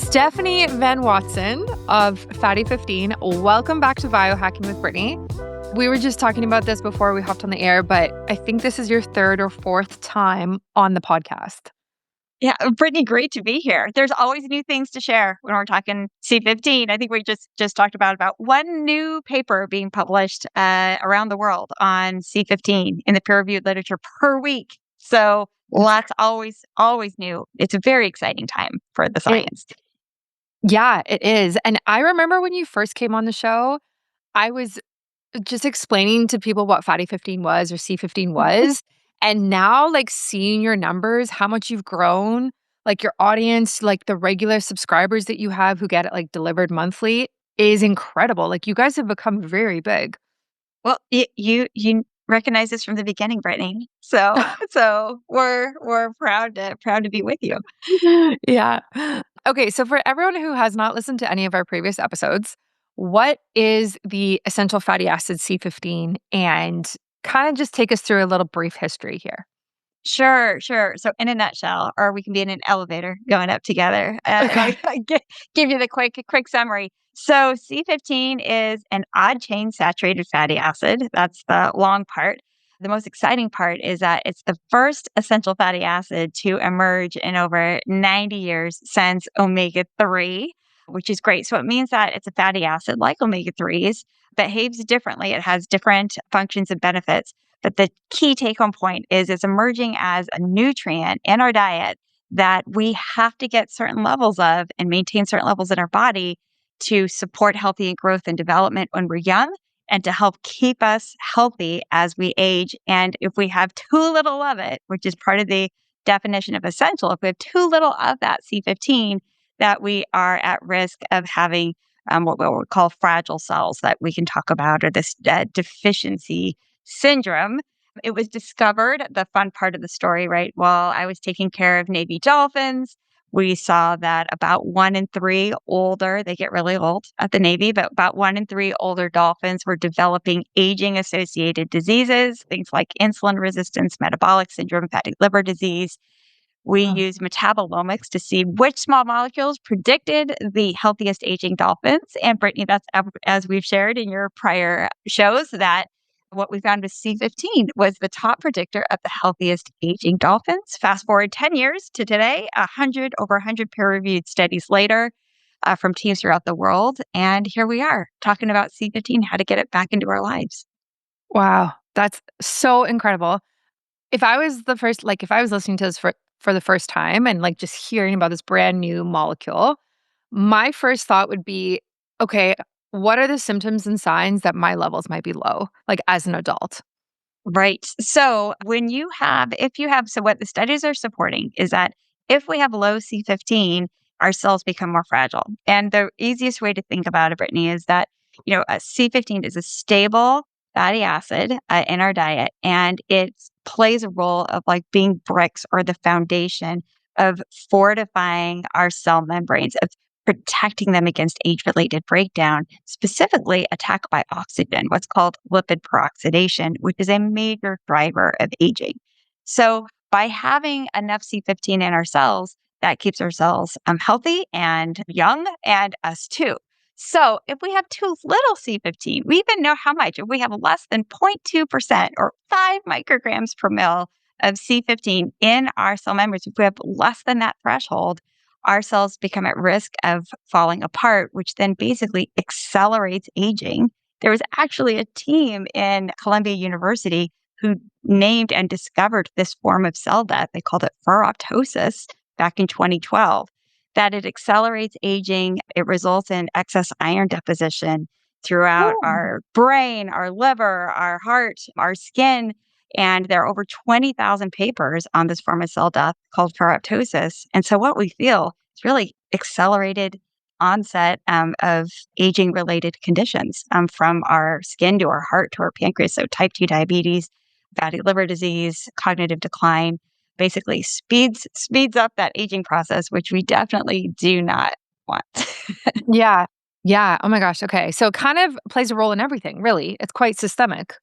Stephanie Venn-Watson of Fatty 15. Welcome back to Biohacking with Brittany. We were just talking about this before we hopped on the air, but I think this is your third or fourth time on the podcast. Yeah, Brittany, great to be here. There's always new things to share when we're talking C15. I think we just talked about one new paper being published around the world on C15 in the peer-reviewed literature per week. So lots, always new. It's a very exciting time for the science. Yeah, it is. And I remember when you first came on the show, I was just explaining to people what Fatty 15 was or C15 was. And now, like, seeing your numbers, how much you've grown, like your audience, like the regular subscribers that you have who get it like delivered monthly is incredible. Like, you guys have become very big. Well, you recognize this from the beginning, Brittany. So we're proud to be with you. Yeah. Okay, so for everyone who has not listened to any of our previous episodes, what is the essential fatty acid C15? And kind of just take us through a little brief history here. Sure. So in a nutshell, or we can be in an elevator going up together. I give you the quick summary. So C15 is an odd chain saturated fatty acid. That's the long part. The most exciting part is that it's the first essential fatty acid to emerge in over 90 years since omega-3, which is great. So it means that it's a fatty acid like omega-3s, behaves differently. It has different functions and benefits. But the key take-home point is it's emerging as a nutrient in our diet that we have to get certain levels of and maintain certain levels in our body to support healthy growth and development when we're young and to help keep us healthy as we age. And if we have too little of it, which is part of the definition of essential, if we have too little of that C15, that we are at risk of having what we would call fragile cells that we can talk about, or this deficiency syndrome. It was discovered, the fun part of the story, right? While I was taking care of Navy dolphins, we saw that about 1 in 3 older, they get really old at the Navy, but about 1 in 3 older dolphins were developing aging-associated diseases, things like insulin resistance, metabolic syndrome, fatty liver disease. We used metabolomics to see which small molecules predicted the healthiest aging dolphins. And Brittany, that's as we've shared in your prior shows, that what we found with C15 was the top predictor of the healthiest aging dolphins. Fast forward 10 years to today, over 100 peer-reviewed studies later from teams throughout the world. And here we are talking about C15, how to get it back into our lives. Wow, that's so incredible. If I was listening to this for the first time and like just hearing about this brand new molecule, my first thought would be, okay, what are the symptoms and signs that my levels might be low, like as an adult? Right. So so what the studies are supporting is that if we have low C15, our cells become more fragile. And the easiest way to think about it, Brittany, is that, a C15 is a stable fatty acid in our diet, and it plays a role of like being bricks or the foundation of fortifying our cell membranes, of protecting them against age-related breakdown, specifically attack by oxygen, what's called lipid peroxidation, which is a major driver of aging. So by having enough C15 in our cells, that keeps our cells healthy and young, and us too. So if we have too little C15, we even know how much. If we have less than 0.2% or 5 micrograms per mil of C15 in our cell membranes, if we have less than that threshold, our cells become at risk of falling apart, which then basically accelerates aging. There was actually a team in Columbia University who named and discovered this form of cell death. They called it ferroptosis back in 2012, that it accelerates aging. It results in excess iron deposition throughout our brain, our liver, our heart, our skin. And there are over 20,000 papers on this form of cell death called ferroptosis. And so what we feel is really accelerated onset of aging-related conditions, from our skin to our heart to our pancreas. So type 2 diabetes, fatty liver disease, cognitive decline, basically speeds up that aging process, which we definitely do not want. Yeah. Yeah. Oh my gosh. Okay. So it kind of plays a role in everything, really. It's quite systemic.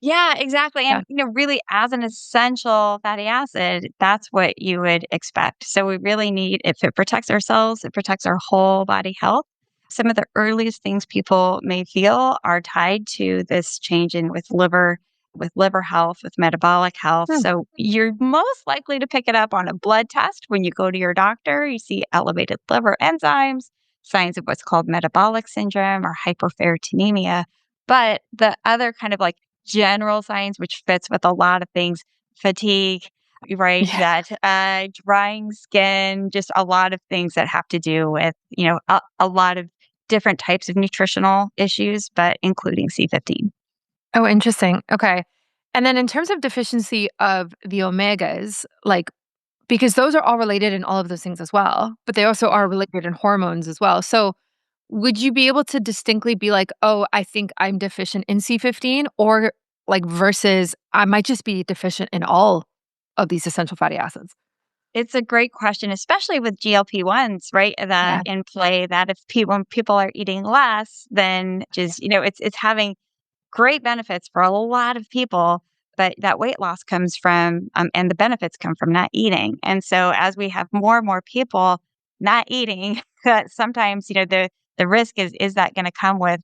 Yeah, exactly. Yeah. And, really as an essential fatty acid, that's what you would expect. So we really need, if it protects our cells, it protects our whole body health. Some of the earliest things people may feel are tied to this change in with liver health, with metabolic health. Hmm. So you're most likely to pick it up on a blood test when you go to your doctor. You see elevated liver enzymes, signs of what's called metabolic syndrome or hyperferritinemia. But the other kind of like general signs, which fits with a lot of things, fatigue, right? Yeah. That drying skin, just a lot of things that have to do with, a lot of different types of nutritional issues, but including C15. Oh, interesting. Okay. And then in terms of deficiency of the omegas, like, because those are all related in all of those things as well, but they also are related in hormones as well. So would you be able to distinctly be like, "Oh, I think I'm deficient in C15," or like versus I might just be deficient in all of these essential fatty acids? It's a great question, especially with GLP-1s, right? That Yeah. in play that if people when people are eating less, then just, it's having great benefits for a lot of people, but that weight loss comes from, and the benefits come from not eating. And so, as we have more and more people not eating, that sometimes the risk is that going to come with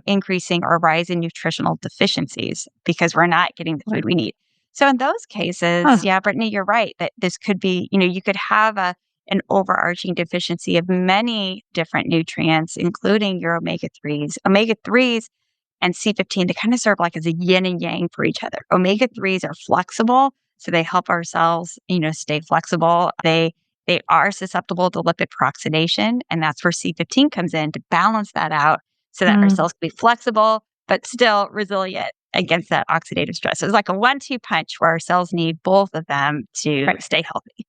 increasing or rising nutritional deficiencies because we're not getting the food Right. we need. So in those cases, Huh. yeah, Brittany, you're right that this could be, you could have an overarching deficiency of many different nutrients, including your omega 3s. Omega 3s and C15, they kind of serve like as a yin and yang for each other. Omega 3s are flexible, so they help our cells, stay flexible. They are susceptible to lipid peroxidation, and that's where C15 comes in to balance that out so that our Mm, cells can be flexible but still resilient against that oxidative stress. So it's like a 1-2 punch where our cells need both of them to right. stay healthy.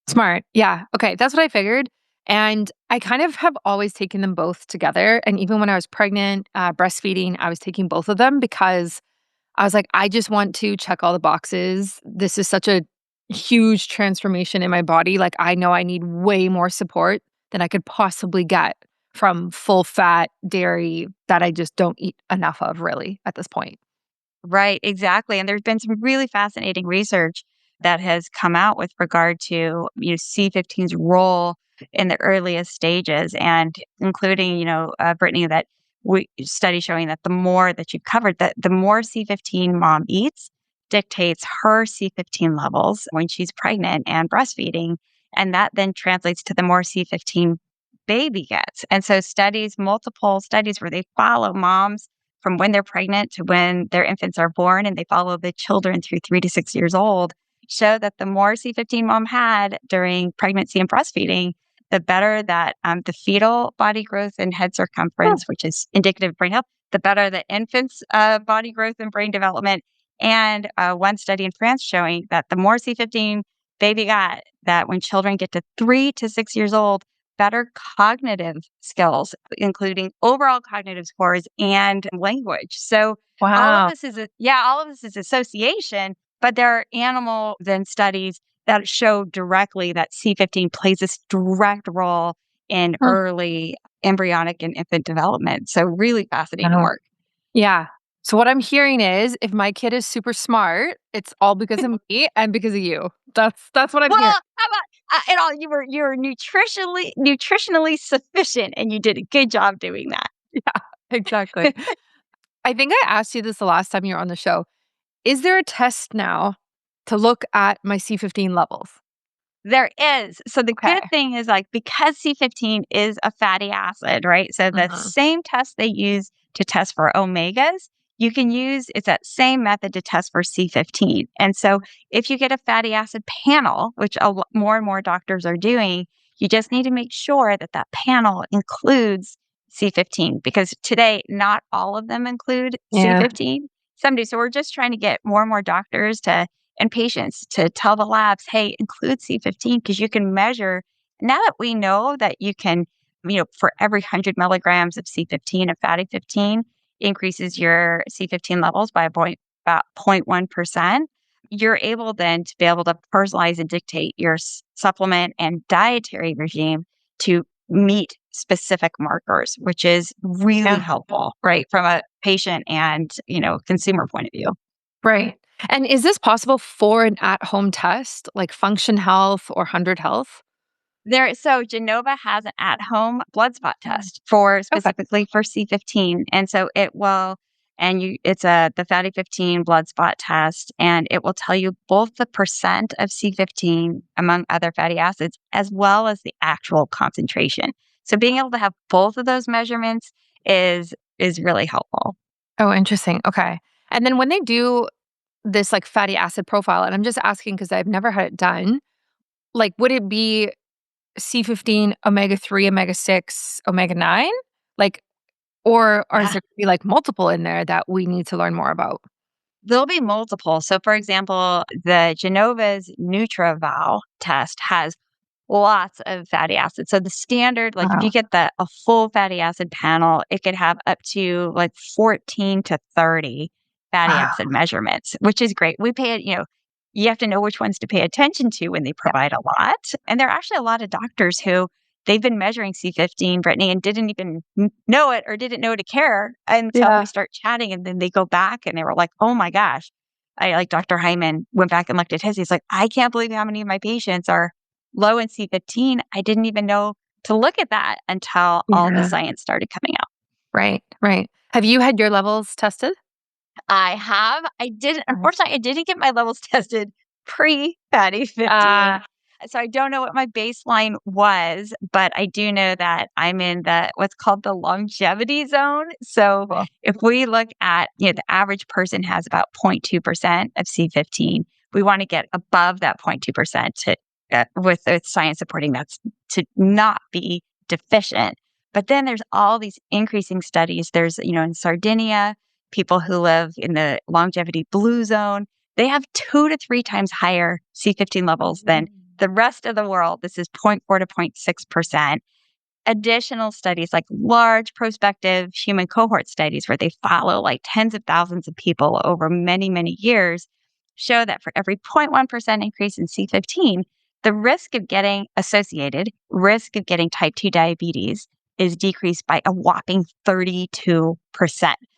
Smart. Yeah. Okay. That's what I figured. And I kind of have always taken them both together. And even when I was pregnant, breastfeeding, I was taking both of them because I was like, I just want to check all the boxes. This is such a huge transformation in my body. Like, I know I need way more support than I could possibly get from full fat dairy that I just don't eat enough of, really, at this point. Right, exactly. And there's been some really fascinating research that has come out with regard to C15's role in the earliest stages, and including Brittany, that we study showing that the more that you covered, that the more C15 mom eats dictates her C15 levels when she's pregnant and breastfeeding, and that then translates to the more C15 baby gets. And so multiple studies where they follow moms from when they're pregnant to when their infants are born, and they follow the children through 3 to 6 years old, show that the more C15 mom had during pregnancy and breastfeeding, the better that the fetal body growth and head Hmm. circumference, which is indicative of brain health, the better the infant's body growth and brain development. And one study in France showing that the more C15 baby got, that when children get to 3 to 6 years old, better cognitive skills, including overall cognitive scores and language. So Wow. all of this is association, but there are animal then studies that show directly that C15 plays this direct role in Huh. early embryonic and infant development. So really fascinating Wow. work. Yeah. So what I'm hearing is if my kid is super smart, it's all because of me and because of you. That's what I'm Well, hearing. how about and all you were nutritionally sufficient, and you did a good job doing that. Yeah, exactly. I think I asked you this the last time you were on the show. Is there a test now to look at my C15 levels? There is. So the Okay. good thing is, like, because C15 is a fatty acid, right? So the Mhm. same test they use to test for omegas, you can use it's that same method to test for C15. And so if you get a fatty acid panel, which more and more doctors are doing, you just need to make sure that that panel includes C15, because today not all of them include Yeah. C15. Some do. So we're just trying to get more and more doctors to and patients to tell the labs, hey, include C15 because you can measure. Now that we know that you can, for every 100 milligrams of C15 of fatty 15 increases your C15 levels by about 0.1%, you're able then to be able to personalize and dictate your supplement and dietary regime to meet specific markers, which is really Yeah. helpful, right, from a patient and consumer point of view. Right. And is this possible for an at-home test, like Function Health or 100 Health? So Genova has an at-home blood spot Mm. test for Okay. specifically for C15. And so it will and you it's the fatty 15 blood spot test, and it will tell you both the percent of C15 among other fatty acids as well as the actual concentration. So being able to have both of those measurements is really helpful. Oh, interesting. Okay. And then when they do this like fatty acid profile, and I'm just asking because I've never had it done, like would it be C15, omega 3, omega 6, omega 9? Like, or is Yeah. there could be like multiple in there that we need to learn more about? There'll be multiple. So, for example, the Genova's NutraVal test has lots of fatty acids. So the standard, like if you Wow. get a full fatty acid panel, it could have up to like 14 to 30 fatty Wow. acid measurements, which is great. You have to know which ones to pay attention to when they Yeah. provide a lot. And there are actually a lot of doctors who they've been measuring C15, Brittany, and didn't even know it or didn't know to care until we Yeah. start chatting. And then they go back and they were like, oh my gosh. I like Dr. Hyman went back and looked at his. He's like, I can't believe how many of my patients are low in C15. I didn't even know to look at that until all the Yeah. science started coming out. Right. Right. Have you had your levels tested? I have. I didn't, Right. unfortunately, I didn't get my levels tested pre fatty 15. So I don't know what my baseline was, but I do know that I'm in the what's called the longevity zone. So Cool. if we look at, the average person has about 0.2% of C15. We want to get above that 0.2% to with science supporting that's to not be deficient. But then there's all these increasing studies. There's, in Sardinia, people who live in the longevity blue zone, they have 2 to 3 times higher C15 levels than the rest of the world. This is zero point 0.4 to 0.6%. Additional studies, like large prospective human cohort studies where they follow like tens of thousands of people over many, many years, show that for every 0.1% increase in C15, the risk of getting type 2 diabetes is decreased by a whopping 32%.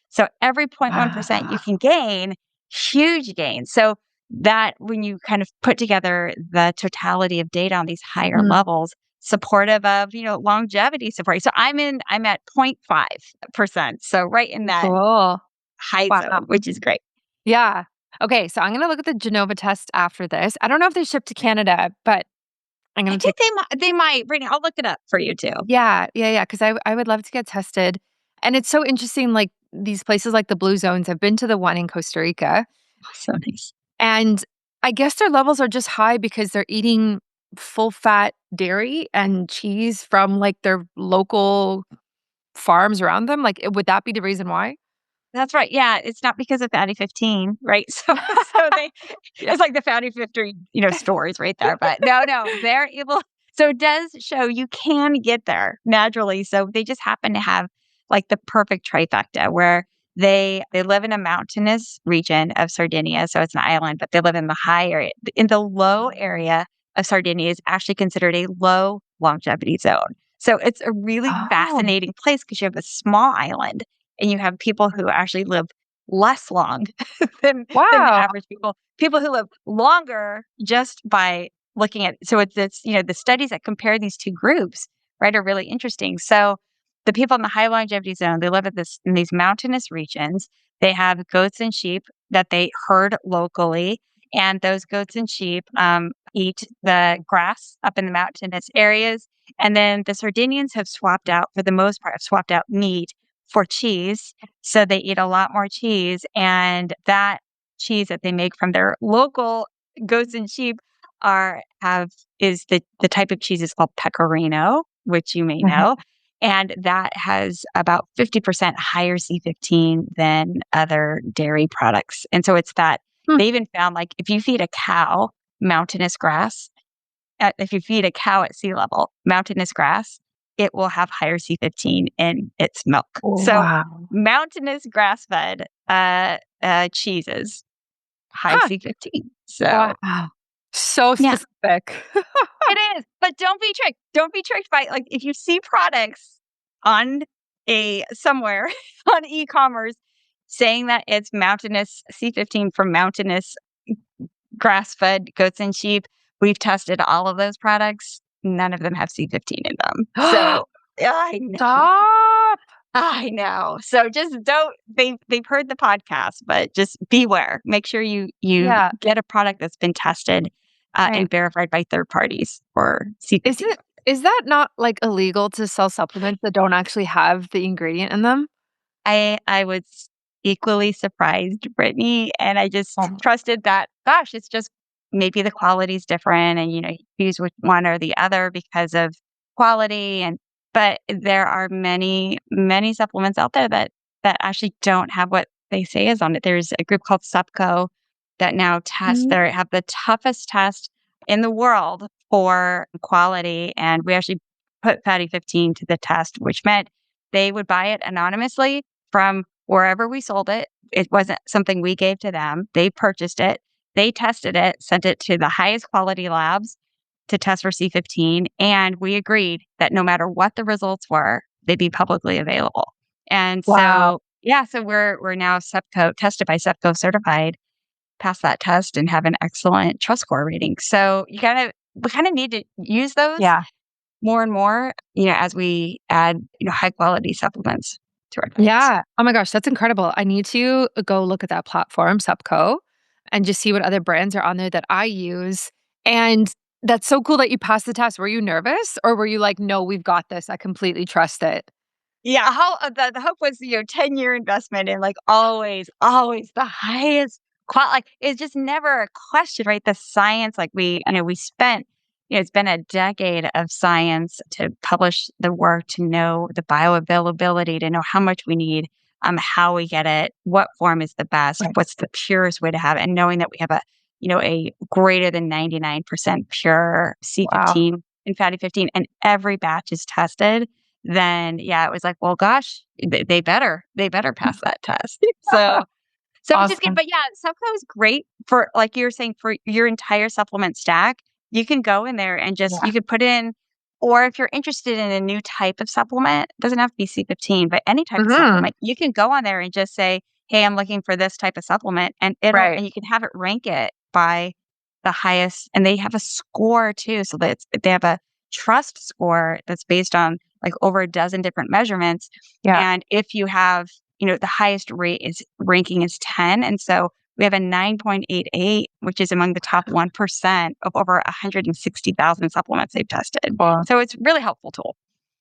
So every 0.1% you Ah. can gain, huge gain. So that when you kind of put together the totality of data on these higher Mm. levels, supportive of, longevity support. So I'm at 0.5%. So right in that Cool. high zone, Wow. which is great. Yeah. Okay, so I'm gonna look at the Genova test after this. I don't know if they ship to Canada, but I'm I gonna think take. they might, Brittany, I'll look it up for you too. Yeah, yeah, yeah. Because I would love to get tested, and it's so interesting, like, these places like the blue zones. I've been to the one in Costa Rica, So nice. and I guess their levels are just high because they're eating full-fat dairy and cheese from, like, their local farms around them, like, would that be the reason why? That's right. Yeah, it's not because of Fatty 15, right? So they Yeah. it's like the Fatty 15, stories right there. But no, they're able so it does show you can get there naturally. So they just happen to have like the perfect trifecta where they live in a mountainous region of Sardinia. So it's an island, but they live in the high area. In the low area of Sardinia is actually considered a low longevity zone. So it's a really Oh, fascinating place because you have a small island and you have people who actually live less long than the wow. average people who live longer just by looking at the studies that compare these two groups, right, are really interesting. So the people in the high longevity zone, they live in these mountainous regions. They have goats and sheep that they herd locally, and those goats and sheep eat the grass up in the mountainous areas. And then the Sardinians have swapped out, for the most part, have swapped out meat for cheese. So they eat a lot more cheese. And that cheese that they make from their local goats and sheep are have is the type of cheese is called pecorino, which you may Mhm. know. And that has about 50% higher C15 than other dairy products. And so it's that Hmm. they even found like if you feed a cow mountainous grass, if you feed a cow at sea level mountainous grass, it will have higher C15 in its milk. So Wow. mountainous grass-fed cheeses, high Huh. C15. So Wow. So yeah, specific. it is. But don't be tricked. Don't be tricked by like if you see products on a somewhere on e-commerce saying that it's mountainous C15 from mountainous grass-fed goats and sheep. We've tested all of those products. None of them have C15 in them. So I know. Stop. I know. So just don't they've heard the podcast, but just beware. Make sure you Yeah, get a product that's been tested right. and verified by third parties for Is C15. it is that not, like, illegal to sell supplements that don't actually have the ingredient in them? I was equally surprised, Brittany, and I just Oh. trusted that, gosh, it's just maybe the quality's different and, you use with one or the other because of quality but there are many, many supplements out there that actually don't have what they say is on it. There's a group called SUPCO that now Mhm. they have the toughest test in the world for quality, and we actually put Fatty 15 to the test, which meant they would buy it anonymously from wherever we sold it. It wasn't something we gave to them. They purchased it. They tested it, sent it to the highest quality labs to test for C15. And we agreed that no matter what the results were, they'd be publicly available. And Wow. so, yeah, so we're now SEPCO, tested by SEPCO certified, pass that test and have an excellent trust score rating. So we kind of need to use those Yeah. more and more, as we add, high quality supplements to our diets. Yeah. Oh my gosh, that's incredible. I need to go look at that platform, Supco, and just see what other brands are on there that I use. And that's so cool that you passed the test. Were you nervous or were you like, "No, we've got this. I completely trust it." Yeah, how the hope was, 10-year investment and, like, always the highest like, it's just never a question, right? The science, like, we spent it's been a decade of science to publish the work, to know the bioavailability, to know how much we need, how we get it, what form is the best, Right. what's the purest way to have it, and knowing that we have a greater than 99% pure Wow. C15 and fatty 15, and every batch is tested, then yeah, it was like, well, gosh, they better pass that test. So which is good. Awesome. But yeah, Supplement is great for, like you were saying, for your entire supplement stack. You can go in there and Yeah. you could put in, or if you're interested in a new type of supplement, it doesn't have to be C15, but any type of Mhm. supplement, you can go on there and just say, hey, I'm looking for this type of supplement. And Right. you can have it rank it by the highest. And they have a score too. So that they have a trust score that's based on like over a dozen different measurements. Yeah. And if you have, the highest rate is ranking is 10. And so we have a 9.88, which is among the top 1% of over 160,000 supplements they've tested. Cool. So it's really helpful tool.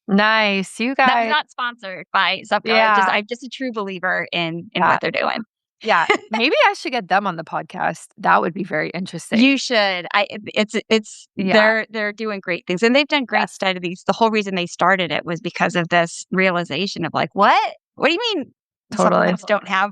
Nice. You That was guys. not sponsored by Zupco. Yeah. I'm just a true believer in Yeah. what they're doing. Yeah. Maybe I should get them on the podcast. That would be very interesting. You should. It's Yeah. they're doing great things, and they've done great Yes. studies. The whole reason they started it was because of this realization of like, what? What do you mean Totally. supplements don't have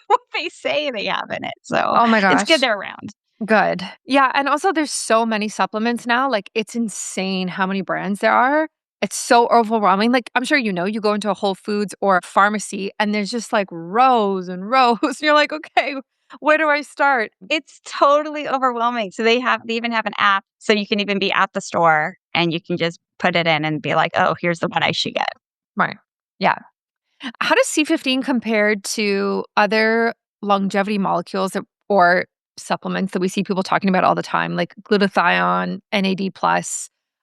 what they say they have in it? So Oh my it's good gosh. they're around. Good. Yeah, and also there's so many supplements now, like, it's insane how many brands there are. It's so overwhelming, like, I'm sure you go into a Whole Foods or a pharmacy, and there's just, like, rows and rows. You're like, "Okay, where do I start?" It's totally overwhelming. So they even have an app, so you can even be at the store and you can just put it in and be like, oh, here's the one I should get. Right. Yeah. How does C15 compare to other longevity molecules or supplements that we see people talking about all the time, like glutathione, NAD+,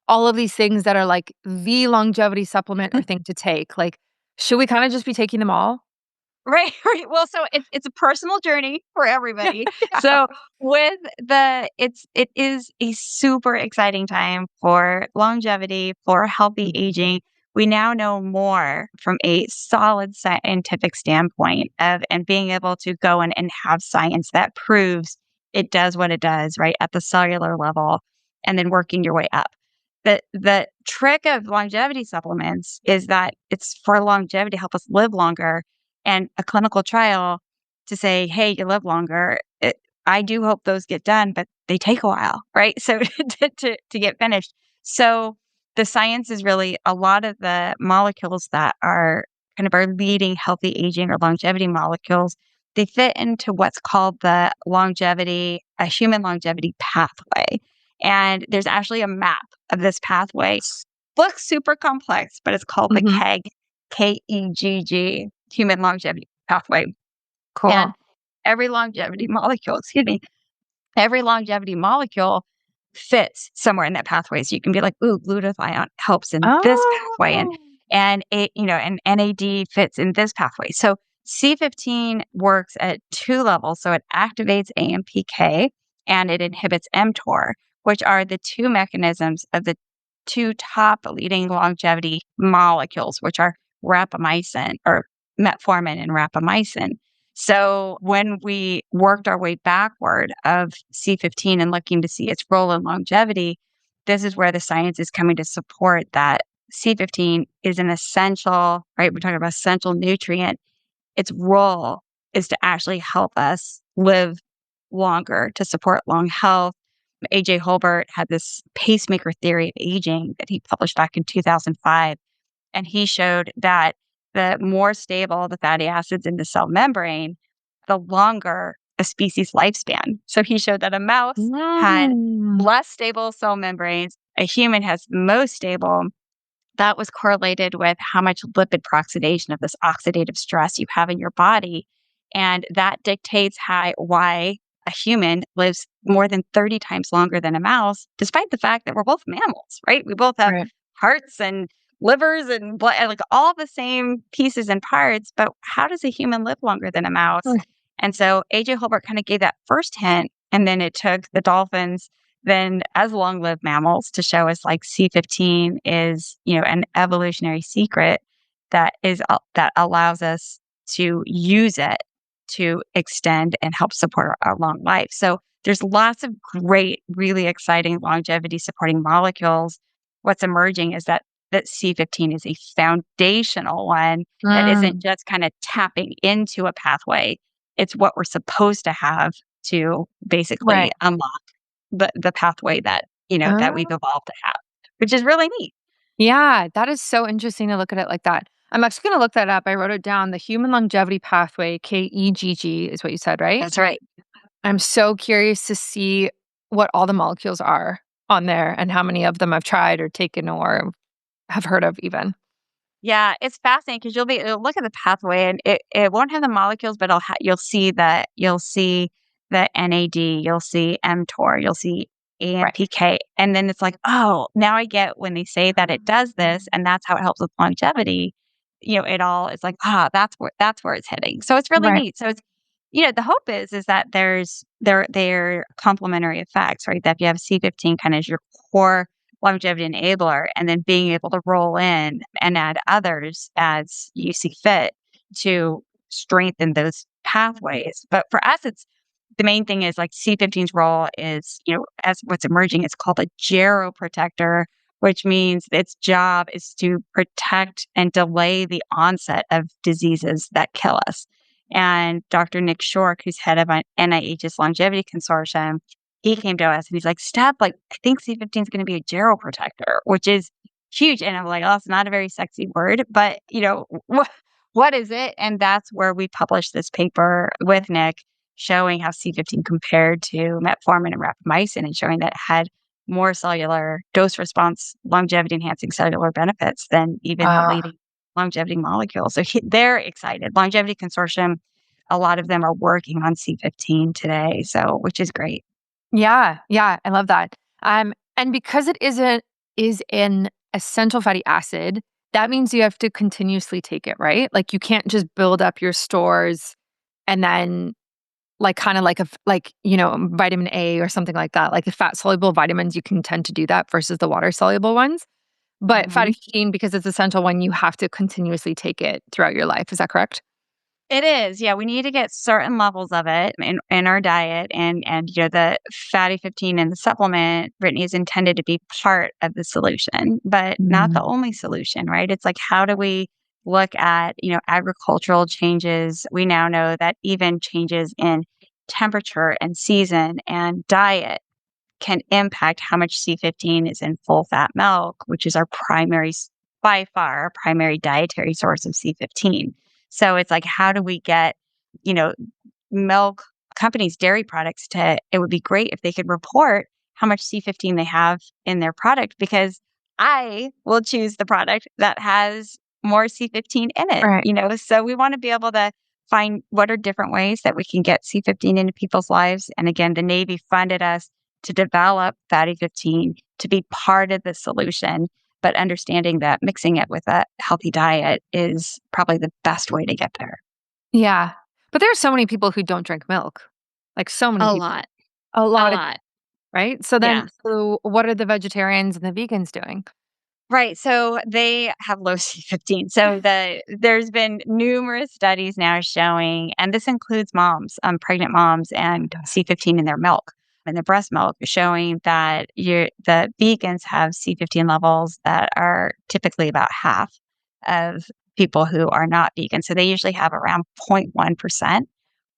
all of these things that are like the longevity supplement or thing to take? Like, should we kinda just be taking them all? Right, right. Well, so it's a personal journey for Yeah, everybody. yeah. So with it is a super exciting time for longevity, for healthy Mm. aging. We now know more from a solid scientific standpoint of and being able to go in and have science that proves it does what it does, right, at the cellular level, and then working your way up. The trick of longevity supplements is that it's for longevity, help us live longer, and a clinical trial to say, "Hey, you live longer." I do hope those get done, but they take a while, right? So to get finished. So the science is really a lot of the molecules that are kind of our leading healthy aging or longevity molecules. They fit into what's called a human longevity pathway. And there's actually a map of this pathway. Looks super complex, but it's called the Mhm. KEGG, Human Longevity Pathway. Cool. And every longevity molecule fits somewhere in that pathway. So you can be like, ooh, glutathione helps in this pathway, Oh. and and NAD fits in this pathway. So C15 works at two levels. So it activates AMPK and it inhibits mTOR, which are the two mechanisms of the two top leading longevity molecules, which are rapamycin or metformin and rapamycin. So when we worked our way backward of C15 and looking to see its role in longevity, this is where the science is coming to support that C15 is an essential, right? We're talking about essential nutrient. Its role is to actually help us live longer, to support long health. AJ Holbert had this pacemaker theory of aging that he published back in 2005. And he showed that the more stable the fatty acids in the cell membrane, the longer a species lifespan. So he showed that a mouse had Mm. less stable cell membranes, a human has the most stable. That was correlated with how much lipid peroxidation of this oxidative stress you have in your body. And that dictates why a human lives more than 30 times longer than a mouse, despite the fact that we're both mammals, right? We both have Right. hearts and livers and blood, and like all the same pieces and parts. But how does a human live longer than a mouse? Mm. And so AJ Holbert kind of gave that first hint. And then it took the dolphins then as long-lived mammals to show us like C15 is, an evolutionary secret that allows us to use it to extend and help support our long life. So there's lots of great, really exciting longevity supporting molecules. What's emerging is that C15 is a foundational one that isn't Mm. just kind of tapping into a pathway. It's what we're supposed to have to basically Right. unlock the pathway that we've Oh. evolved to have, which is really neat. Yeah, that is so interesting to look at it like that. I'm actually gonna look that up. I wrote it down. The human longevity pathway, KEGG, is what you said, right? That's right. I'm so curious to see what all the molecules are on there and how many of them I've tried or taken or have heard of even. Yeah, it's fascinating because you'll look at the pathway and it won't have the molecules, but you'll see the NAD, you'll see mTOR, you'll see Right. AMPK, and then it's like, oh, now I get when they say that it does this, and that's how it helps with longevity. It all is like, that's where it's heading. So it's really Right. neat. So it's the hope is that they're complementary effects, right? That if you have C15 kind of as your core longevity enabler and then being able to roll in and add others as you see fit to strengthen those pathways. But for us, it's the main thing is like C15's role is, as what's emerging, it's called a geroprotector, which means its job is to protect and delay the onset of diseases that kill us. And Dr. Nick Shork, who's head of NIH's Longevity Consortium, he came to us and he's like, Steph, like, I think C15 is going to be a geroprotector, which is huge. And I'm like, oh, it's not a very sexy word, but what is it? And that's where we published this paper with Nick showing how C15 compared to metformin and rapamycin and showing that it had more cellular dose response, longevity enhancing cellular benefits than even the Uh, leading longevity molecules. So they're excited. Longevity Consortium, a lot of them are working on C15 today, so which is great. yeah, yeah, I love that. And because it is an essential fatty acid, that means you have to continuously take it, right? Like you can't just build up your stores and then like kinda like a f like, vitamin A or something like that. Like the fat soluble vitamins, you can tend to do that versus the water soluble ones. But fatty Mhm. protein, because it's essential one, you have to continuously take it throughout your life. Is that correct? It is, yeah, we need to get certain levels of it in our diet, and the fatty 15 in the supplement, Brittany, is intended to be part of the solution, but not the Mm. only solution, right? It's like, how do we look at, agricultural changes? We now know that even changes in temperature and season and diet can impact how much C15 is in full fat milk, which is by far, our primary dietary source of C15. So it's like, how do we get, you know, milk companies, dairy products it would be great if they could report how much C15 they have in their product because I will choose the product that has more C15 in it, Right. So we want to be able to find what are different ways that we can get C15 into people's lives. And again, the Navy funded us to develop fatty 15 to be part of the solution, but understanding that mixing it with a healthy diet is probably the best way to get there. Yeah. But there are so many people who don't drink milk. Like, so many A people. lot. A A lot of lot. right? So Yeah. then so what are the vegetarians and the vegans doing? Right, so they have low C15. So there's been numerous studies now showing, and this includes moms, pregnant moms and C15 in their milk, in their breast milk, showing that the vegans have C15 levels that are typically about half of people who are not vegan. So they usually have around 0.1%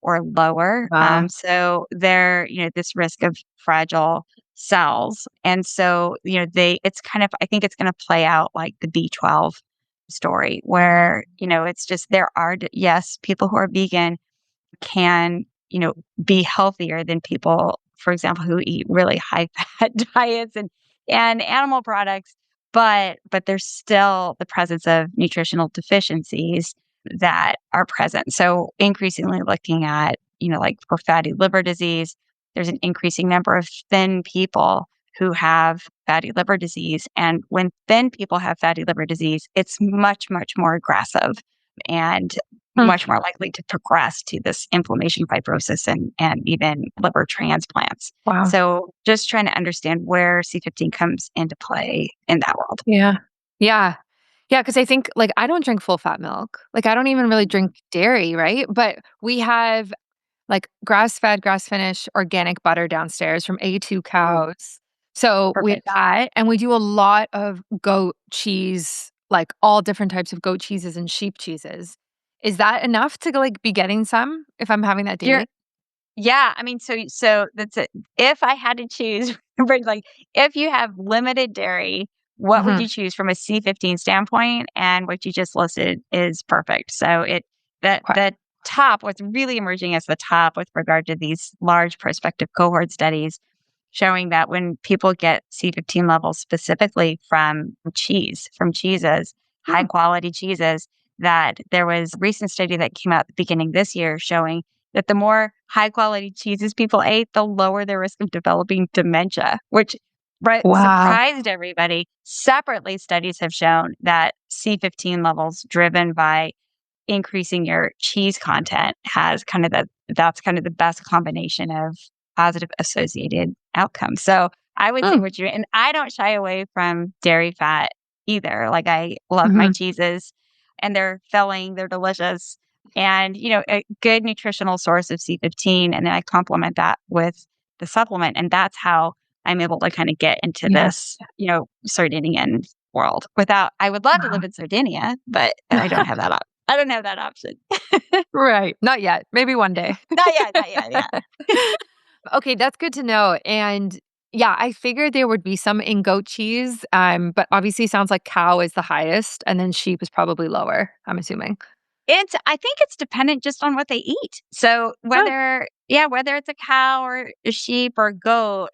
or lower. Wow. So they're, this risk of fragile cells. And so, it's kind of, I think it's going to play out like the B12 story where, it's just there are, yes, people who are vegan can, be healthier than people, for example, who eat really high fat diets and animal products, but there's still the presence of nutritional deficiencies that are present. So increasingly looking at, like for fatty liver disease, there's an increasing number of thin people who have fatty liver disease. And when thin people have fatty liver disease, it's much, much more aggressive and Hmm. much more likely to progress to this inflammation, fibrosis, and even liver transplants. Wow. So just trying to understand where C15 comes into play in that world. Yeah. Yeah. Yeah, because I think, like, I don't drink full fat milk. Like, I don't even really drink dairy, right? But we have, like, grass-fed, grass-finished organic butter downstairs from A2 Ooh, cows. So, we have perfect. that, and we do a lot of goat cheese, like, all different types of goat cheeses and sheep cheeses. Is that enough to, like, be getting some if I'm having that You're daily? Yeah, I mean, so that's it. If I had to choose, right, like, if you have limited dairy, what would Mhm. you choose from a C15 standpoint? And what you just listed is perfect. So Okay. the top, what's really emerging as the top with regard to these large prospective cohort studies showing that when people get C15 levels specifically from cheeses, high Hmm. quality cheeses, that there was a recent study that came out at the beginning this year showing that the more high quality cheeses people ate, the lower their risk of developing dementia, which Wow. surprised everybody. Separately, studies have shown that C15 levels driven by increasing your cheese content has that's kind of the best combination of positive associated outcomes. So I would say Mm. what you and I don't shy away from dairy fat either. Like I love my Mhm. cheeses and they're filling, they're delicious. And a good nutritional source of C15. And then I complement that with the supplement. And that's how I'm able to kind of get into Yeah. this, Sardinian world without I would love to Wow. live in Sardinia, but I don't have that option. Right. Not yet. Maybe one day. Not yet, not yet, yeah. Okay, that's good to know, and yeah, I figured there would be some in goat cheese, but obviously sounds like cow is the highest, and then sheep is probably lower, I'm assuming. I think it's dependent just on what they eat. So Oh, whether it's a cow or a sheep or a goat,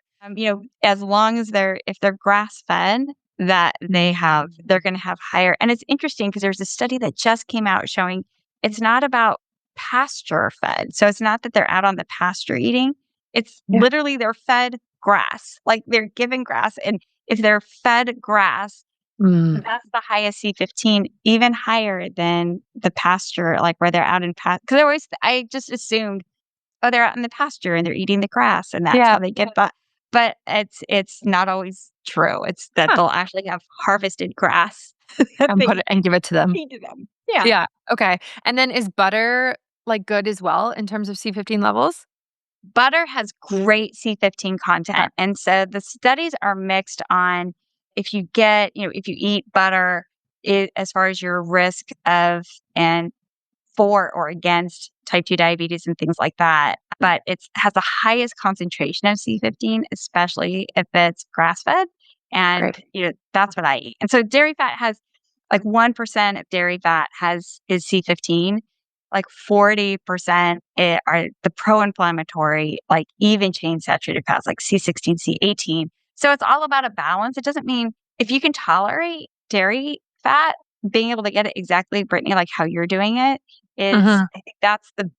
as long as if they're grass fed, that they're going to have higher. And it's interesting because there's a study that just came out showing it's not about pasture fed. So it's not that they're out on the pasture eating. It's yeah. literally they're fed grass, like they're given grass. And if they're fed grass, Mm, that's the highest C15, even higher than the pasture, like where they're out in because I just assumed, oh, they're out in the pasture and they're eating the grass and that's yeah, how they get but it's not always true. It's that huh, they'll actually have harvested grass that and put they it and give it to them. feed to them. Yeah. Yeah, okay, and then is butter, like, good as well in terms of C15 levels? Butter has great C15 Okay, content. And so the studies are mixed on if you eat butter, as far as your risk of and for or against type 2 diabetes and things like that. But it has the highest concentration of C15, especially if it's grass fed. And, great. that's what I eat. And so dairy fat has like 1% of dairy fat is C15. Like 40% are the pro inflammatory, like even chain saturated fats, like C16, C18. So it's all about a balance. It doesn't mean if you can tolerate dairy fat, being able to get it exactly, Brittany, like how you're doing it, is Mhm. I think that's the,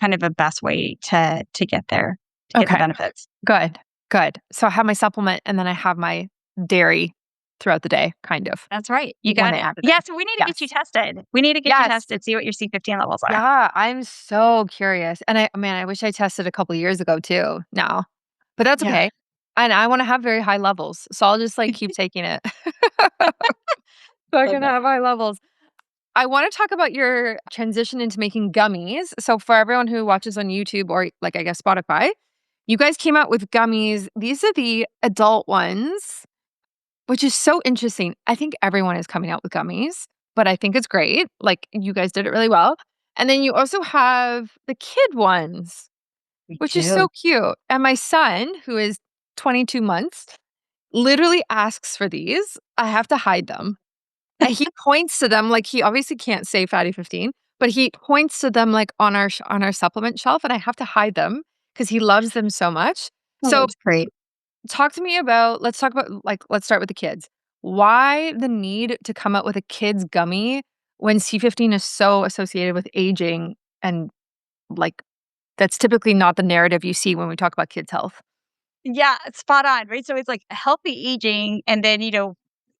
kind of a best way to get there, to get the Okay. benefits. Good. Good. So I have my supplement and then I have my dairy throughout the day, kind of, That's right. You when got I it. add it Yeah, in. so we need to get you Yes. tested. We need to get you Yes. tested, see what your C15 levels are. Yeah, I'm so curious. And I wish I tested a couple years ago too now, but that's Yeah. okay. And I wanna have very high levels, so I'll just, like, keep taking it. So I Love can that. have high levels. I wanna talk about your transition into making gummies. So for everyone who watches on YouTube or, like, I guess, Spotify, you guys came out with gummies. These are the adult ones, which is so interesting. I think everyone is coming out with gummies, but I think it's great. Like, you guys did it really well. And then you also have the kid ones, Me which is too. so cute. And my son, who is 22 months, literally asks for these. I have to hide them. And he points to them, like, he obviously can't say Fatty 15, but he points to them, like, on our supplement shelf, and I have to hide them because he loves them so much. Oh, So, that's great. talk to me about let's talk about, like, let's start with the kids. Why the need to come out with a kids gummy when C15 is so associated with aging and, like, that's typically not the narrative you see when we talk about kids' health? Yeah, spot on, right? So it's like healthy aging, and then,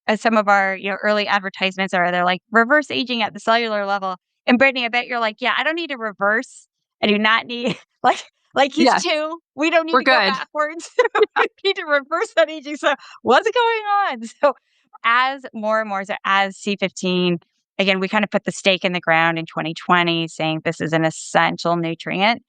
as some of our, early advertisements are, they're like reverse aging at the cellular level. And Brittany, I bet you're like, yeah, I don't need to reverse. I do not need like he's Yes, 2. We don't need we're to go good. backwards. We need to reverse that aging. So what's going on? So as more and more, so as C15, again, we kind of put the stake in the ground in 2020, saying this is an essential nutrient.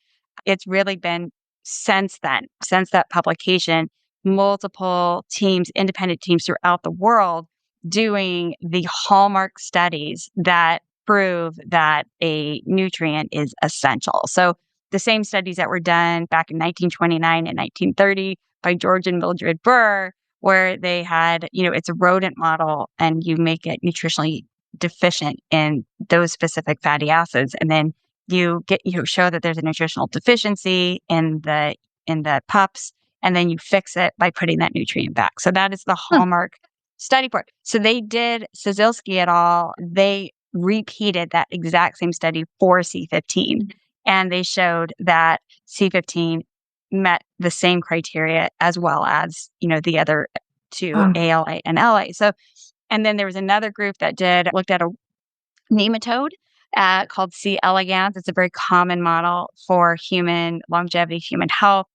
It's really been since then, since that publication, multiple teams, independent teams throughout the world doing the hallmark studies that prove that a nutrient is essential. So the same studies that were done back in 1929 and 1930 by George and Mildred Burr, where they had, it's a rodent model and you make it nutritionally deficient in those specific fatty acids. And then you show that there's a nutritional deficiency in the pups, and then you fix it by putting that nutrient back. So that is the Hmm, hallmark study part. So they did Szylski et al. They repeated that exact same study for C15, and they showed that C15 met the same criteria as well as, the other two, oh, ALA and LA. So, and then there was another group that did looked at a nematode called C. elegans. It's a very common model for human longevity, human health.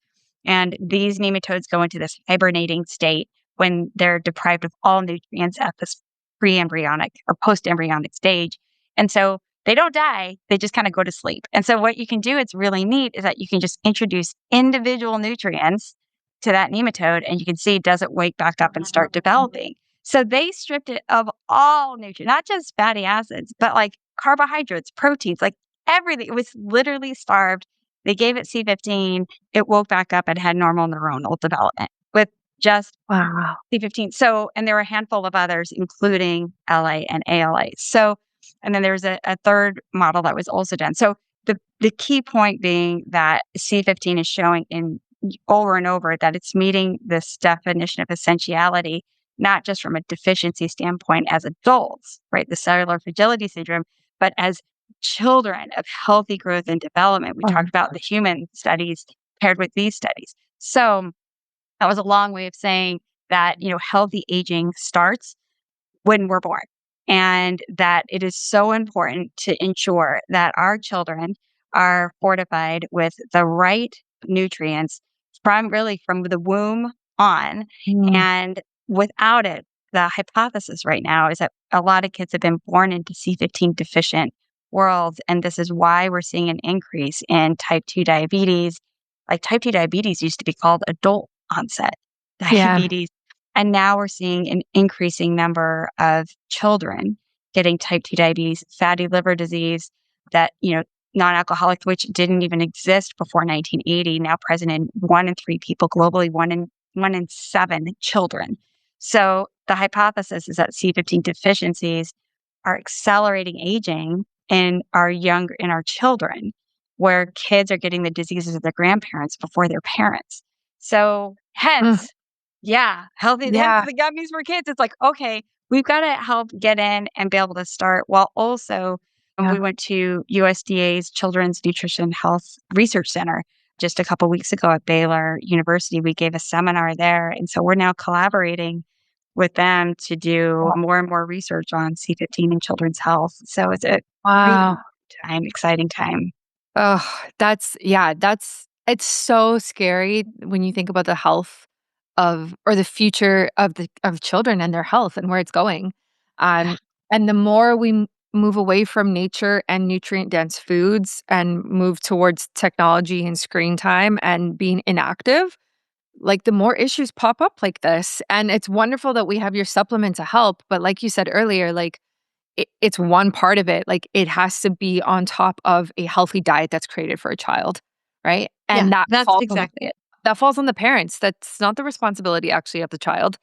And these nematodes go into this hibernating state when they're deprived of all nutrients at this pre-embryonic or post-embryonic stage. And so they don't die, they just kind of go to sleep. And so what you can do, it's really neat, is that you can just introduce individual nutrients to that nematode and you can see, does it wake back up and start developing? So they stripped it of all nutrients, not just fatty acids, but like carbohydrates, proteins, like everything. It was literally starved. They gave it C15. It woke back up and had normal neuronal development with just wow. C15. So, and there were a handful of others, including LA and ALA. So, and then there's a third model that was also done. So the key point being that C15 is showing in over and over that it's meeting this definition of essentiality, not just from a deficiency standpoint as adults, right? The cellular fragility syndrome, but as children of healthy growth and development. We Oh, talked about the human studies paired with these studies. So that was a long way of saying that, healthy aging starts when we're born, and that it is so important to ensure that our children are fortified with the right nutrients from the womb on. mm, And without it, the hypothesis right now is that a lot of kids have been born into C15 deficient worlds. And this is why we're seeing an increase in type 2 diabetes. Like type 2 diabetes used to be called adult onset yeah. diabetes. And now we're seeing an increasing number of children getting type 2 diabetes, fatty liver disease, that, non-alcoholic, which didn't even exist before 1980, now present in 1 in 3 people globally, 1 in 7 children. So the hypothesis is that C15 deficiencies are accelerating aging in our children, where kids are getting the diseases of their grandparents before their parents. So Mm, hence, yeah, hence yeah. the gummies for kids. It's like, okay, we've got to help get in and be able to start while also And Yeah. we went to USDA's Children's Nutrition Health Research Center just a couple weeks ago at Baylor University. We gave a seminar there. And so we're now collaborating with them to do more and more research on C15 in children's health. So it's a really Wow. exciting time. Oh, that's it's so scary when you think about the health of or the future of children and their health and where it's going. Yeah. Um, and the more we move away from nature and nutrient dense foods and move towards technology and screen time and being inactive, like the more issues pop up like this. And it's wonderful that we have your supplement to help. But like you said earlier, like it's one part of it. Like, it has to be on top of a healthy diet that's created for a child, right? Yeah, And that's exactly it. that falls on the parents. That's not the responsibility actually of the child,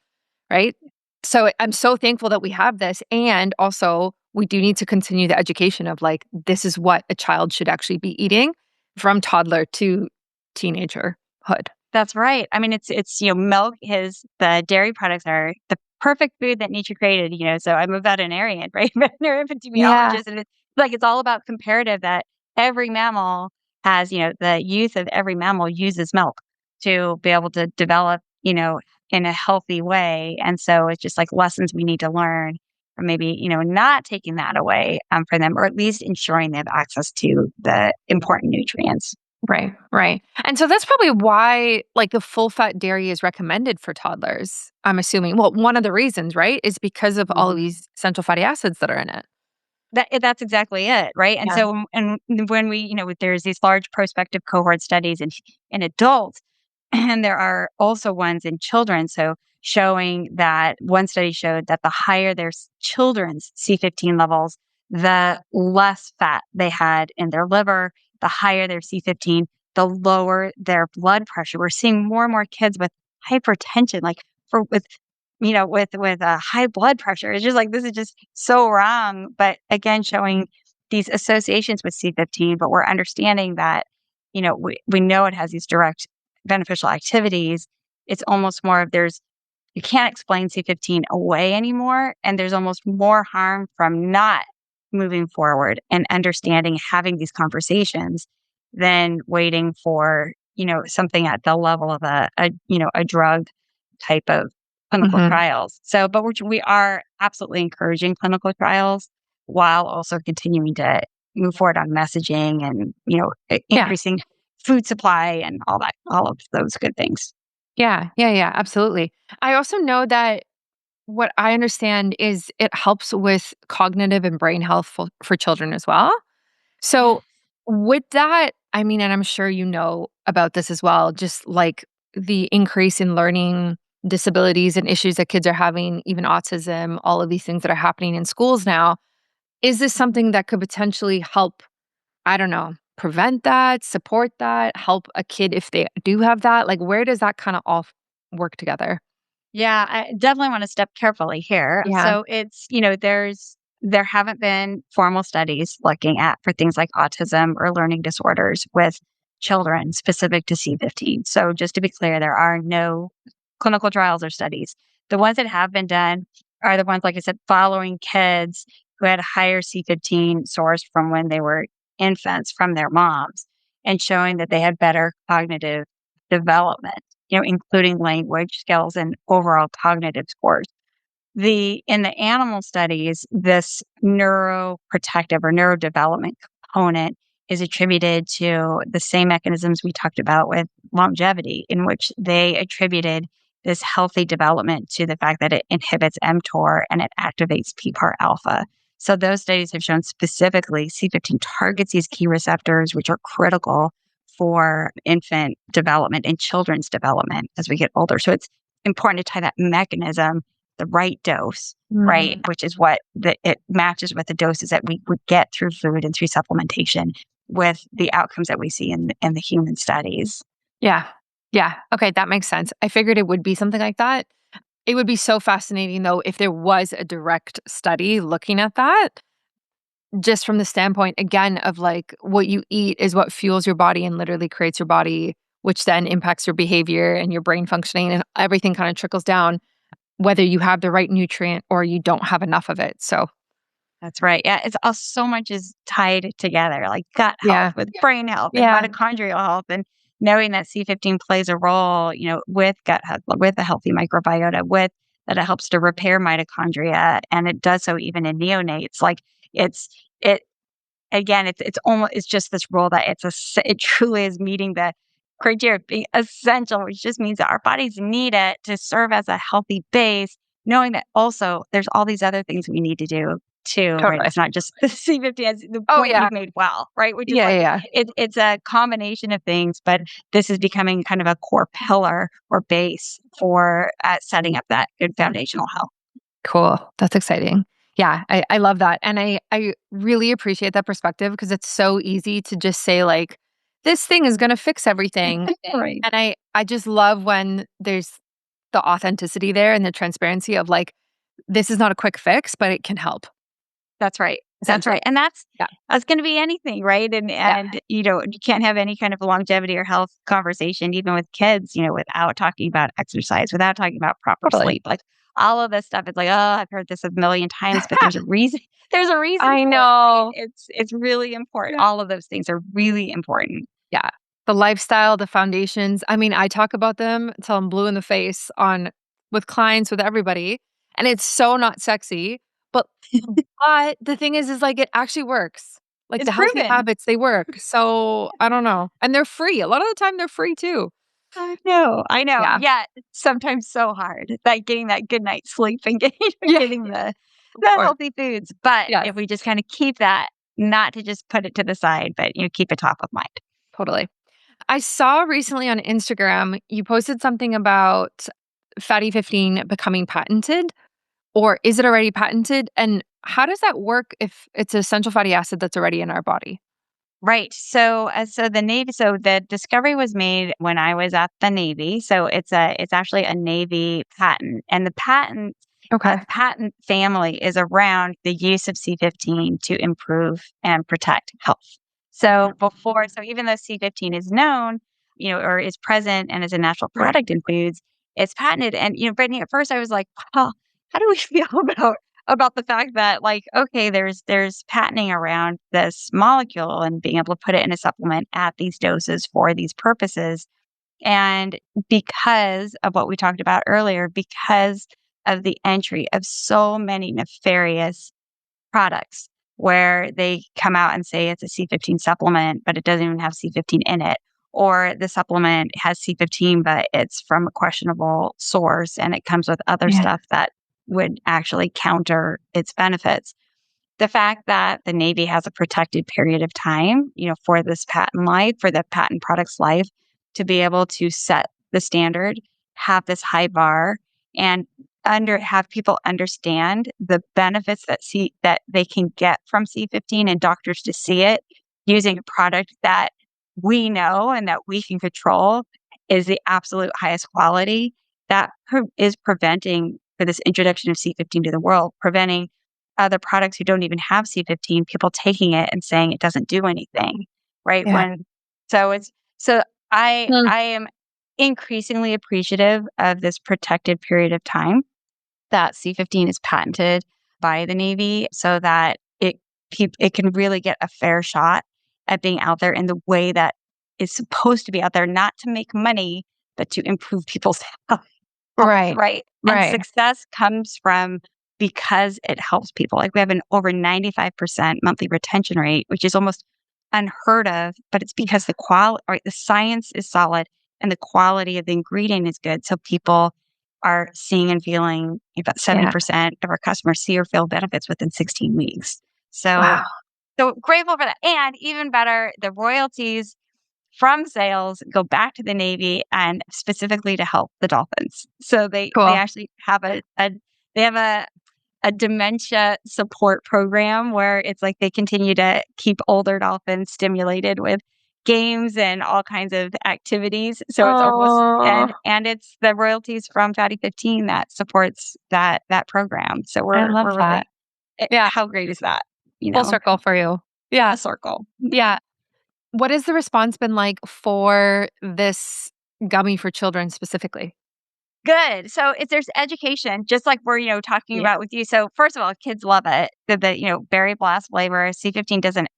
right? So I'm so thankful that we have this, and also we do need to continue the education of like this is what a child should actually be eating from toddler to teenagerhood. That's right. I mean, milk, the dairy products are the perfect food that nature created, so I'm a veterinarian, right? Veterinary Yeah. epidemiologist, and it's all about comparative that every mammal has, the youth of every mammal uses milk to be able to develop, in a healthy way. And so it's just like lessons we need to learn, or maybe, not taking that away from them, or at least ensuring they have access to the important nutrients. Right, right. And so that's probably why like the full fat dairy is recommended for toddlers. I'm assuming. Well, one of the reasons, right, is because of all of these essential fatty acids that are in it. That's exactly it, right? And Yeah. so and when we, there's these large prospective cohort studies in adults, and there are also ones in children. So showing that one study showed that the higher their children's C15 levels, the less fat they had in their liver, the higher their C15, the lower their blood pressure. We're seeing more and more kids with hypertension, like for with high blood pressure. It's just like, this is just so wrong. But again, showing these associations with C15, but we're understanding that, we know it has these direct beneficial activities. It's almost more of you can't explain C15 away anymore. And there's almost more harm from not moving forward and understanding, having these conversations than waiting for, something at the level of a drug type of clinical Hmm. trials. So, but we are absolutely encouraging clinical trials while also continuing to move forward on messaging and, Yeah. increasing food supply and all of those good things. Yeah. Yeah. Yeah. Absolutely. I also know that what I understand is it helps with cognitive and brain health for children as well. Yeah. So, with that, I mean, and I'm sure you know about this as well, just like the increase in learning disabilities and issues that kids are having, even autism, all of these things that are happening in schools now. Is this something that could potentially help, I don't know, prevent that, support that, help a kid if they do have that? Like, where does that kind of all work together? Yeah, I definitely want to step carefully here. Yeah. So there haven't been formal studies looking at for things like autism or learning disorders with children specific to C15. So just to be clear, there are no clinical trials or studies. The ones that have been done are the ones, like I said, following kids who had higher C15 source from when they were infants from their moms, and showing that they had better cognitive development, including language skills and overall cognitive scores. In the animal studies, this neuroprotective or neurodevelopment component is attributed to the same mechanisms we talked about with longevity, in which they attributed this healthy development to the fact that it inhibits mTOR and it activates PPAR alpha. So those studies have shown specifically C15 targets these key receptors, which are critical for infant development and children's development as we get older. So it's important to tie that mechanism, the right dose, right? Mhm. Which is what it matches with the doses that we would get through food and through supplementation, with the outcomes that we see in the human studies. Yeah. Yeah. Okay, that makes sense. I figured it would be something like that. It would be so fascinating, though, if there was a direct study looking at that, just from the standpoint, again, of like what you eat is what fuels your body and literally creates your body, which then impacts your behavior and your brain functioning, and everything kind of trickles down, whether you have the right nutrient or you don't have enough of it. So, That's right. Yeah, it's all so much is tied together, like gut health Yeah. with brain health and Yeah. mitochondrial health, and knowing that C15 plays a role, with gut health, with a healthy microbiota, with that it helps to repair mitochondria, and it does so even in neonates. Like it's it again, it's almost it's just this role that it truly is meeting the criteria of being essential, which just means that our bodies need it to serve as a healthy base, knowing that also there's all these other things we need to do too, right? Totally. It's not just the C50 as the Oh, point yeah. you've made well, right? Which is Yeah, yeah, like yeah. it's a combination of things, but this is becoming kind of a core pillar or base for setting up that good foundational health. Cool. That's exciting. Yeah, I love that. And I really appreciate that perspective because it's so easy to just say like, this thing is gonna fix everything. Right. And I just love when there's the authenticity there and the transparency of like, this is not a quick fix, but it can help, That's right. That's essentially. right. And Yeah. that's gonna be anything, right? And Yeah. you can't have any kind of longevity or health conversation even with kids, without talking about exercise, without talking about proper Totally. sleep. Like all of this stuff is like, oh, I've heard this a million times, but there's a reason. There's a reason I for it, right? know. It's really important. Yeah. All of those things are really important. Yeah. The lifestyle, the foundations. I mean, I talk about them till I'm blue in the face on with clients, with everybody, and it's so not sexy. But but the thing is like it actually works. Like It's the healthy proven. habits, they work. So I don't know. And they're free. A lot of the time they're free too. I know. I know. Yeah. Yeah, it's sometimes so hard, like getting that good night's sleep and Yeah. getting Of the course. healthy foods. But Yes. if we just kinda keep that, not to just put it to the side, but, keep it top of mind. Totally. I saw recently on Instagram you posted something about Fatty 15 becoming patented. Or is it already patented? And how does that work if it's essential fatty acid that's already in our body? Right. So the discovery was made when I was at the Navy. So it's actually a Navy patent, and the Okay. patent family is around the use of C15 to improve and protect health. So even though C15 is known, or is present and is a natural Right. product in foods, it's patented. And Brittany, at first I was like, well, how do we feel about the fact that like, okay, there's patenting around this molecule and being able to put it in a supplement at these doses for these purposes. And because of what we talked about earlier, because of the entry of so many nefarious products where they come out and say it's a C15 supplement, but it doesn't even have C15 in it. Or the supplement has C15, but it's from a questionable source and it comes with other Yeah. stuff that would actually counter its benefits. The fact that the Navy has a protected period of time, for this patent life, for the patent product's life, to be able to set the standard, have this high bar, and have people understand the benefits that they can get from C15 and doctors to see it using a product that we know and that we can control is the absolute highest quality that is preventing for this introduction of C15 to the world, preventing other products who don't even have C15, people taking it and saying it doesn't do anything, right? Yeah. So I Mm. I am increasingly appreciative of this protected period of time that C15 is patented by the Navy so that it can really get a fair shot at being out there in the way that is supposed to be out there, not to make money, but to improve people's health, Right. right? And Right. success comes from because it helps people. Like we have an over 95% monthly retention rate, which is almost unheard of, but it's Yeah. because the quality, right? The science is solid and the quality of the ingredient is good. So people are seeing and feeling about Yeah. 70% of our customers see or feel benefits within 16 weeks. So, Wow. so grateful for that. And even better, the royalties from sales go back to the Navy and specifically to help the dolphins. So they Cool. actually have they have a dementia support program where it's like they continue to keep older dolphins stimulated with games and all kinds of activities. So it's almost Oh, and it's the royalties from Fatty 15 that supports that program. So I we're love that. really Yeah. how great is that? Full circle for you. Full Yeah. circle. Yeah. What has the response been like for this gummy for children specifically? Good. So if there's education, just like we're, talking Yeah. about with you. So first of all, kids love it. The berry blast flavor, C15 doesn't,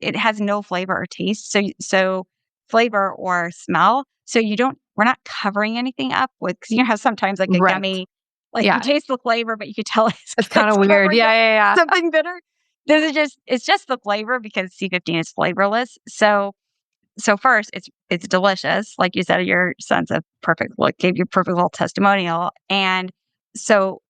it has no flavor or taste. So flavor or smell. So we're not covering anything up with, cause you know how sometimes like a Right. gummy, like you Yeah. taste the flavor, but you could tell It's kind it's of weird. covering Yeah, up yeah, yeah. something bitter. It's just the flavor because C15 is flavorless. So first, it's delicious. Like you said, your son's a perfect look, gave you a perfect little testimonial. And so,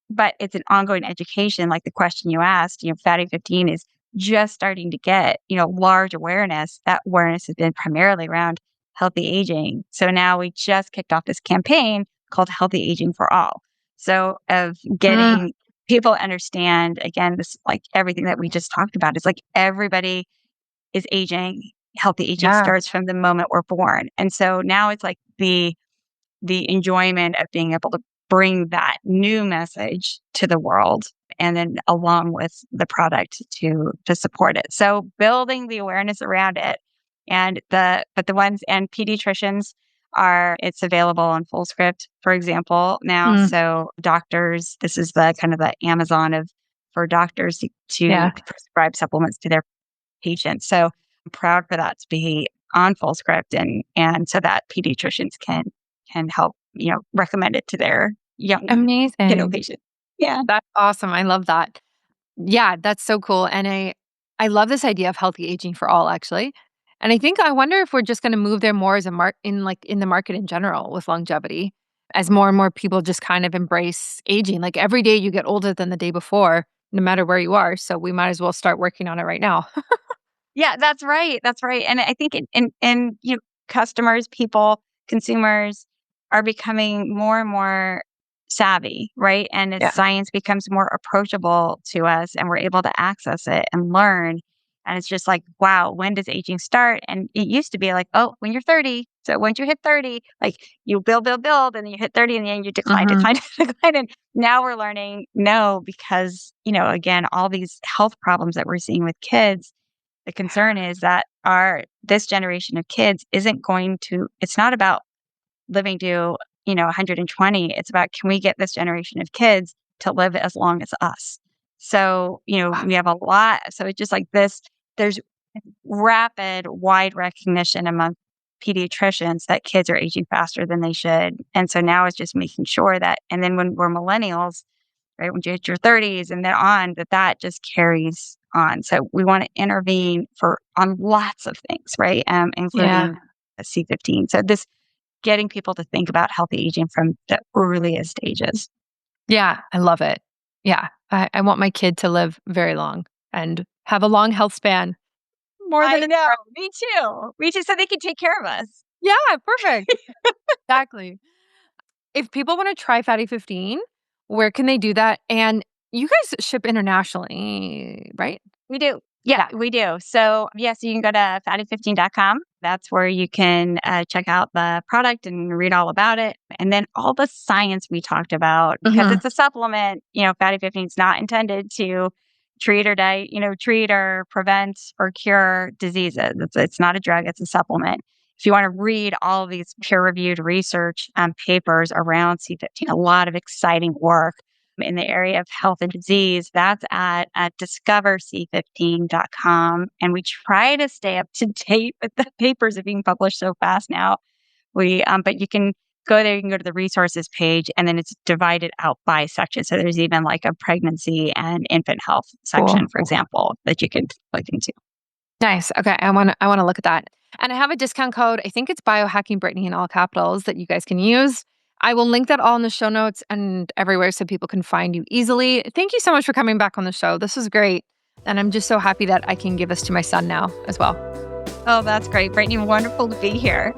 but it's an ongoing education. Like the question you asked, Fatty 15 is just starting to get, large awareness. That awareness has been primarily around healthy aging. So now we just kicked off this campaign called Healthy Aging for All. So of Mm, getting people to understand, again, this like everything that we just talked about is like everybody is aging. Healthy aging yeah. starts from the moment we're born. And so now it's like the enjoyment of being able to bring that new message to the world and then along with the product to support it. So building the awareness around it but the ones and pediatricians it's available on full script, for example, now. Mm, So doctors, this is the kind of the Amazon of for doctors to yeah. prescribe supplements to their patients. So I'm proud for that to be on full script and so that pediatricians can help, recommend it to their young kiddo Amazing. patients. Yeah. That's awesome. I love that. Yeah, that's so cool. And I love this idea of healthy aging for all, actually. And I wonder if we're just going to move there more as a in the market in general with longevity, as more and more people just kind of embrace aging. Like every day you get older than the day before, no matter where you are. So we might as well start working on it right now. Yeah, that's right. That's right. And I think customers, people, consumers are becoming more and more savvy, right? And as Yeah. science becomes more approachable to us and we're able to access it and learn. And it's just like, wow, when does aging start? And it used to be like, oh, when you're 30. So once you hit 30, like you build, and then you hit 30 and then you decline, Hmm. decline, decline. And now we're learning no, because, again, all these health problems that we're seeing with kids, the concern is that this generation of kids it's not about living to, 120. It's about, can we get this generation of kids to live as long as us? So, we have a lot. So it's just like this, there's rapid, wide recognition among pediatricians that kids are aging faster than they should. And so now it's just making sure and then when we're millennials, right? When you hit your 30s and then on, that just carries on. So we want to intervene on lots of things, right? Yeah. Including C15. So this getting people to think about healthy aging from the earliest ages. Yeah. I love it. Yeah. I want my kid to live very long and have a long health span. More than I a know. Me too. Me too. So they can take care of us. Yeah, perfect. Exactly. If people wanna try Fatty 15, where can they do that? And you guys ship internationally, right? We do. Yeah, Yeah. we do. So, yes, you can go to fatty15.com. That's where you can check out the product and read all about it. And then all the science we talked about, because Mhm. it's a supplement, Fatty 15 is not intended to treat or prevent or cure diseases. It's not a drug, it's a supplement. If you want to read all of these peer reviewed research papers around C15, a lot of exciting work in the area of health and disease, that's at discoverc15.com. And we try to stay up to date with the papers are being published so fast now. But you can go there, you can go to the resources page, and then it's divided out by section. So there's even like a pregnancy and infant health section, Cool. for example, that you can click into. Nice. Okay, I wanna look at that. And I have a discount code, I think it's BIOHACKINGBRITTANY in all capitals that you guys can use. I will link that all in the show notes and everywhere so people can find you easily. Thank you so much for coming back on the show. This was great. And I'm just so happy that I can give this to my son now as well. Oh, that's great, Brittany. Wonderful to be here.